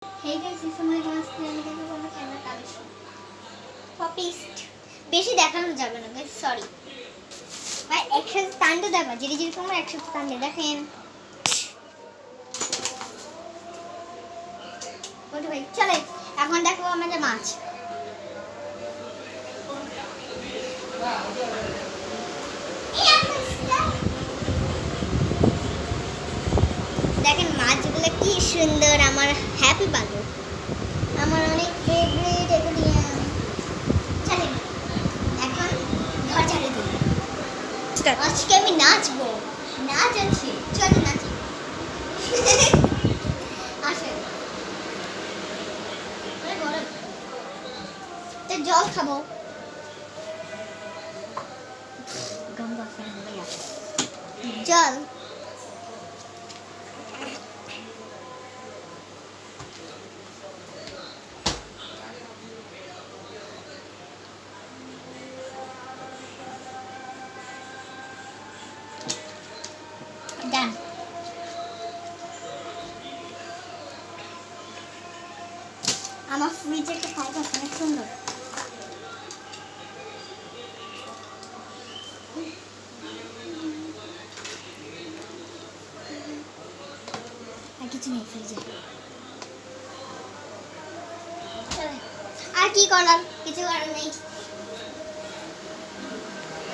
Hey guys, this is my last plan. I'm going to camera collection. Popist. বেশি দেখানো যাবে না guys, sorry ভাই। একসাথে টানতে দেখা যেটা যেটা তোমরা একসাথে টানতে দেখেন। ওটা ভাই চলে এখন দেখো আমাদের মাছ। দেখেন মাছগুলো কি সুন্দর, আমার হ্যাপি বালু, আমার অনেক ফেভারিট এগুলিয়ান। চলেন এখন ঘর ঝাড়ু দিই। আজকে আমি নাচবো, নাচ আছে, চলো নাচি। আসেন গরম তো জল খাবো। জল ডান। আমার ফ্রিজে একটা ফাইল আছে অনেক সুন্দর। আর কিছু নেই ফ্রিজে, আর কি করার, কিছু করার নেই।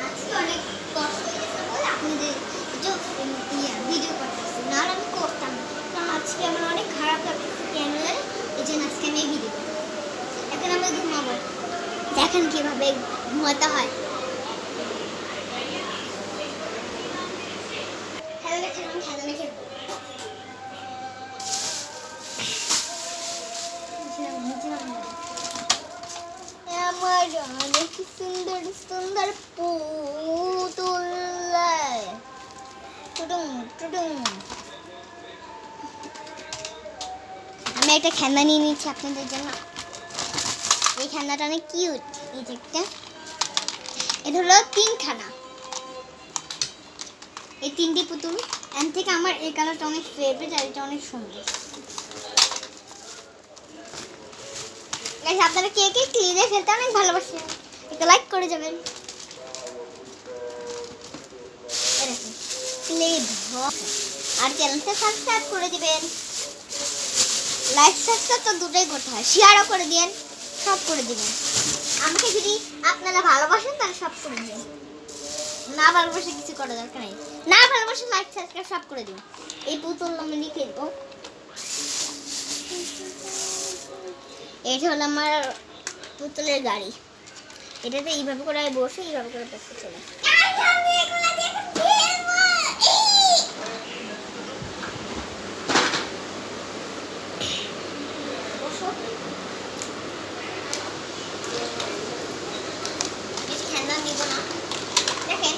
আজকে অনেক কষ্ট হয়ে গেছে বলে আপনাদের ভিডিও করতেছি, না আর আমি করতাম না। কারণ আজকে আমার অনেক খারাপ লাগতেছে, কেন জানি এই জন্য আজকে আমি ভিডিও করছি। এখন আমরা ঘুমাবো, দেখেন কিভাবে ঘুমাতে হয়। খেলা খেলবো, খেলা খেলবো। আমার অনেক সুন্দর সুন্দর পুতুল। আমি একটা খেলনা নিয়ে নিচ্ছি আপনাদের জন্য। এই খেলনাটা অনেক কিউট। এই যে একটা, এটা হলো 3খানা, এই 3টি পুতুল। এর থেকে আমার এই কালারটা অনেক ফেভারিট, আর এটা অনেক সুন্দর। আপনারা কে কে ক্লিনে খেলতে অনেক ভালোবাসেন, একটা লাইক করে যাবেন। আর চ্যানেলটা সাবস্ক্রাইব করে দিবেন। লাইক সাবস্ক্রাইব তো দুটোই করতে হয়, শেয়ারও করে দিবেন, সব করে দিবেন। আমাকে যদি আপনারা ভালোবাসেন তাহলে সব করে দিবেন, না ভালোবাসে কিছু করার দরকার নেই। না ভালোবাসে লাইক সাবস্ক্রাইব সব করে দিবেন। এই পুতুল আমি খেলবো। এটা হলো আমার পুতুলের গাড়ি। এটাতে এইভাবে করে বসে এইভাবে করে বসতে চলে। খেলনা নিব না, দেখেন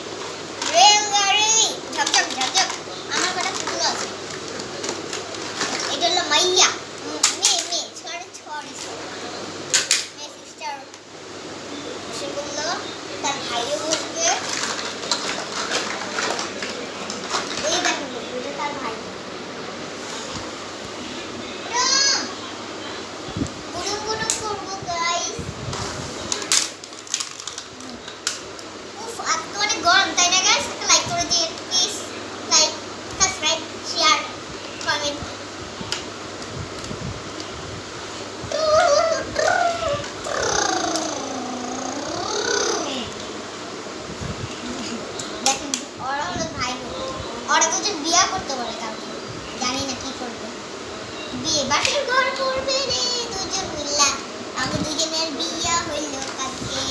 রেলগাড়ি ঝকঝক ঝকঝক। আমার কটা পুতুল আছে। এটা হলো মাইয়া, মেয়ে মেয়ে ছড়ে ছড়ে মেয়ে সিস্টার। সেগুলো তার ভাইও বসবে। এই দেখেন এটা তার ভাই। গুড়ুম গুড়ুম করবো গাইস। উফ আজকে অনেক গরম, তাই না গাইস? একটা লাইক করে দিন please. Like, subscribe, share, comment. দেখেন ওরা হলো ভাই, ওরা দুজন বিয়ে করতে বলে কাউকে, জানি না কি করবে। বিয়ে বাসর ঘর করবে রে দুজন মিল্লা। আমাদের দুজনের বিয়ে হইল কালকে।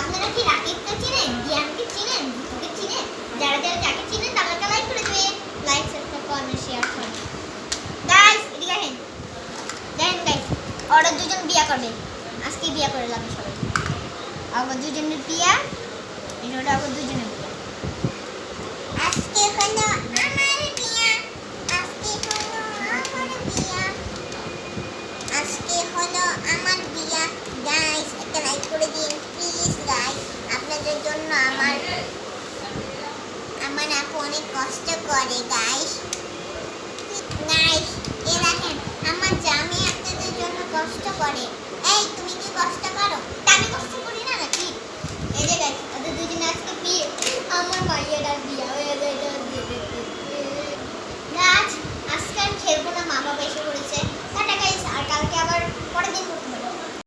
আপনারা কি রাকিবকে চিনেন, দিয়ানকে চিনেন, ভিতুকে চিনেন? যারা যারা যাকে চিনেন তাদেরকে লাইক করে দেবেন। লাইক, সাবস্ক্রাইব, কমেন্ট, শেয়ার করুন গাইস। এদিকে আসেন, দেখেন গাইস ওরা দুজন বিয়ে করবে আজকে, বিয়ে করে যাবে সবাই। আবার দুজনের বিয়ে, এটা আবার দুজনের বিয়ে। করে। এই তুমি কি কষ্ট করো? তা আমি কষ্ট করি না নাকি? এই যে গাইস ওদের দুজনে আজকে বিয়ে, আমার মাইয়াটার বিয়ে হয়ে যায় গাছ। আজকে আর খেলবো না, মা বাবা এসে পড়েছে। টাটা গাইস, আর কালকে আবার পরের দিন করতে